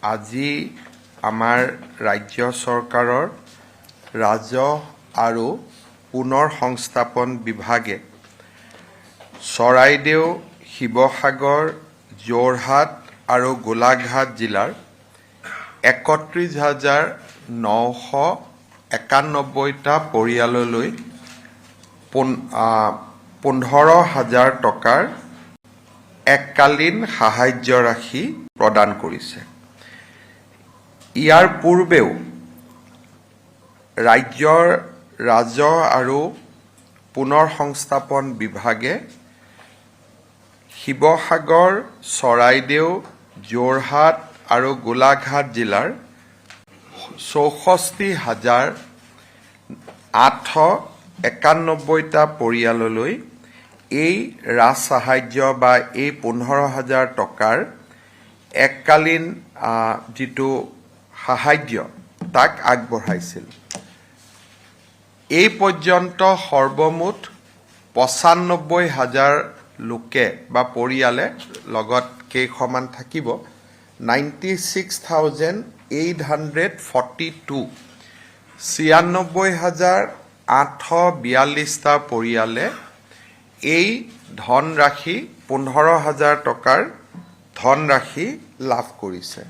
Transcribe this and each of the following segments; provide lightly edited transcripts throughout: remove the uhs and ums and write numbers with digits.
আজি আমাৰ ৰাজ্য চৰকাৰৰ ৰাজহ আৰু পুনৰ সংস্থাপন বিভাগে চৰাইদেউ, শিৱসাগৰ, যোৰহাট আৰু গোলাঘাট জিলাৰ ৩১,৯৯১টা পৰিয়াললৈ ১৫,০০০ টকাৰ এককালীন সাহায্য ৰাশি প্ৰদান কৰিছে। ইয়াৰ পূৰ্বেও ৰাজ্যৰ ৰাজহ আৰু পুনৰ সংস্থাপন বিভাগে শিৱসাগৰ, চৰাইদেউ, যোৰহাট আৰু গোলাঘাট জিলাৰ ৬৪,৮৯১টা পৰিয়াললৈ এই ৰাজ সাহায্য বা এই ১৫,০০০ টকাৰ এককালীন যিটো সাহায্য তাক আগবঢ়াইছিল। এই পৰ্যন্ত সৰ্বমুঠ ৯৫,০০০ লোকে বা পৰিয়ালে লগত কেইখনমান থাকিব 96,842 ৯৬,৮৪২টা পৰিয়ালে এই ধনৰাশি ১৫,০০০ টকাৰ ধনৰাশি লাভ কৰিছে।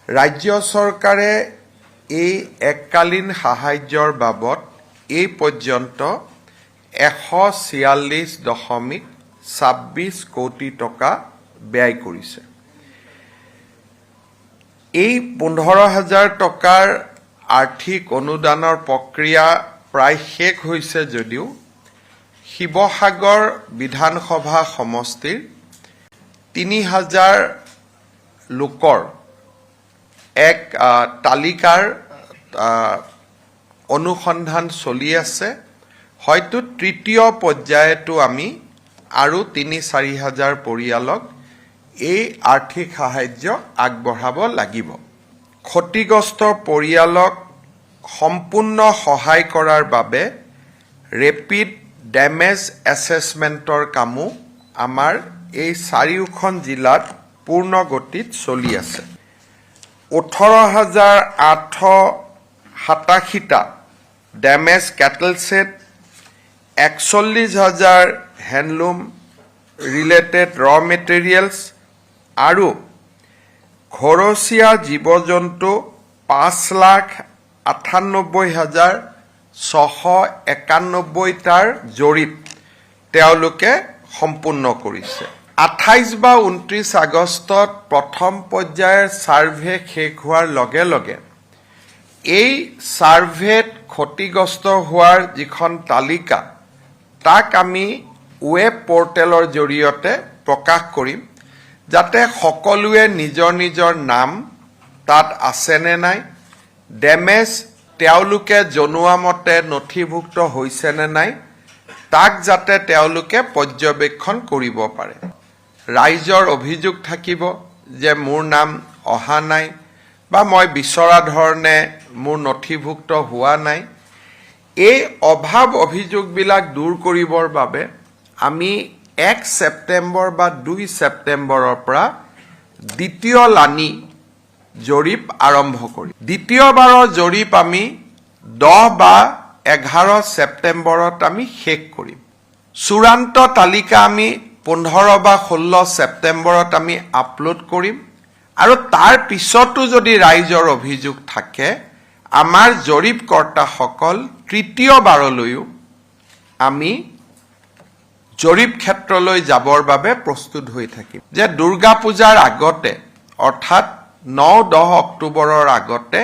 ৰাজ্য চৰকাৰে এই এককালীন সাহায্যৰ বাবদ এই পৰ্যন্ত ১৪৬.২৬ কোটি টকা ব্যয় কৰিছে। এই ১৫,০০০ টকাৰ আৰ্থিক অনুদানৰ প্ৰক্ৰিয়া প্ৰায় শেষ হৈছে যদিও শিৱসাগৰ বিধানসভা সমষ্টিৰ ৩,০০০ লোকৰ এক তালিকাৰ অনুসন্ধান চলি আছে। হয়তো তৃতীয় পৰ্যায়তো আমি আৰু ৩-৪ হাজাৰ পৰিয়ালক এই আৰ্থিক সাহায্য আগবঢ়াব লাগিব। ক্ষতিগ্ৰস্ত পৰিয়ালক সম্পূৰ্ণ সহায় কৰাৰ বাবে ৰেপিড ডেমেজ এছেছমেণ্টৰ কামো আমাৰ এই চাৰিওখন জিলাত পূৰ্ণ গতিত চলি আছে। ১৮,৮৮৭টা ডেমেজ কেটল ছেট, ৪১,০০০ হেণ্ডলুম ৰিলেটেড ৰ মেটেৰিয়েলছ আৰু ঘৰচীয়া জীৱ জন্তু ৫,৯৮,৬৯১টাৰ জৰীপ তেওঁলোকে সম্পূৰ্ণ কৰিছে। ২৮ বা ২৯ আগষ্টত প্ৰথম পৰ্যায়ৰ ছাৰ্ভে শেষ হোৱাৰ লগে লগে এই ছাৰ্ভেত ক্ষতিগ্ৰস্ত হোৱাৰ যিখন তালিকা তাক আমি ৱেব পৰ্টেলৰ জৰিয়তে প্ৰকাশ কৰিম, যাতে সকলোৱে নিজৰ নিজৰ নাম তাত আছেনে নাই, ডেমেজ তেওঁলোকে জনোৱা মতে নথিভুক্ত হৈছেনে নাই, তাক যাতে তেওঁলোকে পৰ্যবেক্ষণ কৰিব পাৰে। ৰাইজৰ অভিযোগ থাকিব যে মোৰ নাম অহা নাই বা মই বিচৰা ধৰণে মোৰ নথিভুক্ত হোৱা নাই। এই অভাৱ অভিযোগবিলাক দূৰ কৰিবৰ বাবে আমি ১ ছেপ্টেম্বৰ বা ২ ছেপ্টেম্বৰৰ পৰা দ্বিতীয় লানি জৰীপ আৰম্ভ কৰিম। দ্বিতীয়বাৰৰ জৰীপ আমি ১০ বা ১১ ছেপ্টেম্বৰত আমি শেষ কৰিম। চূড়ান্ত তালিকা আমি ১৫ বা ১৬ ছেপ্টেম্বৰত আমি আপলোড কৰিম। আৰু তাৰ পিছতো যদি ৰাইজৰ অভিযোগ থাকে, আমাৰ জৰীপকৰ্তাসকল তৃতীয়বাৰলৈও আমি জৰীপ ক্ষেত্ৰলৈ যাবৰ বাবে প্ৰস্তুত হৈ থাকিম। যে দুৰ্গা পূজাৰ আগতে অৰ্থাৎ ৯-১০ অক্টোবৰৰ আগতে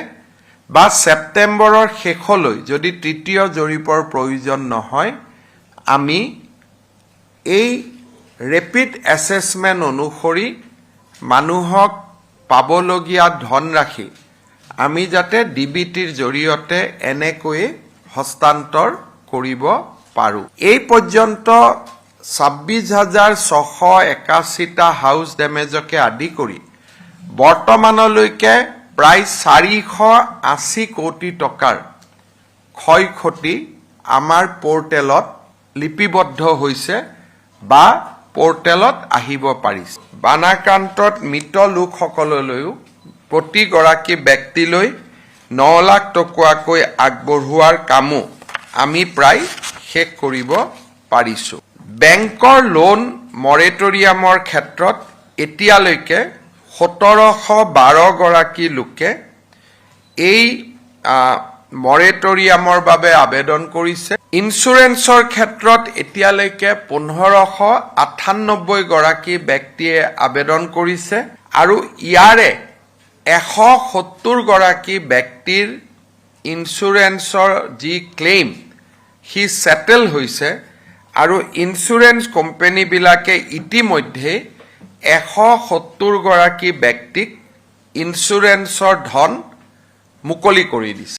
বা ছেপ্টেম্বৰৰ শেষলৈ যদি তৃতীয় জৰীপৰ প্ৰয়োজন নহয়, আমি এই ৰেপিড এছেছমেণ্ট অনুসৰি মানুহক পাবলগীয়া ধনৰাশি আমি যাতে DBTৰ জৰিয়তে এনেকৈয়ে হস্তান্তৰ কৰিব পাৰোঁ। এই পৰ্যন্ত ২৬,৬৮১টা হাউচ ডেমেজকে আদি কৰি বৰ্তমানলৈকে প্ৰায় ৪৮০ কোটি টকাৰ ক্ষয় ক্ষতি আমাৰ পৰ্টেলত লিপিবদ্ধ হৈছে বা পৰ্টেলত আহিব পাৰিছে। বানাক্ৰান্তত মৃত লোকসকললৈও প্ৰতিগৰাকী ব্যক্তিলৈ 9 লাখ টকাকৈ আগবঢ়োৱাৰ কামো আমি প্ৰায় শেষ কৰিব পাৰিছোঁ। বেংকৰ লোন মৰেটৰিয়ামৰ ক্ষেত্ৰত এতিয়ালৈকে 1712 গৰাকী লোকে এই মৰেটৰিয়ামৰ বাবে আবেদন কৰিছে। ইঞ্চুৰেঞ্চৰ ক্ষেত্ৰত এতিয়ালৈকে 1598 গৰাকী ব্যক্তিয়ে আবেদন কৰিছে আৰু ইয়াৰে 170 গৰাকী ব্যক্তিৰ ইঞ্চুৰেঞ্চৰ যি ক্লেইম সি সেটেল হৈছে আৰু ইঞ্চুৰেঞ্চ কোম্পানীবিলাকে ইতিমধ্যে 170 গৰাকী ব্যক্তিক ইঞ্চুৰেঞ্চৰ ধন মুকলি কৰি দিছে।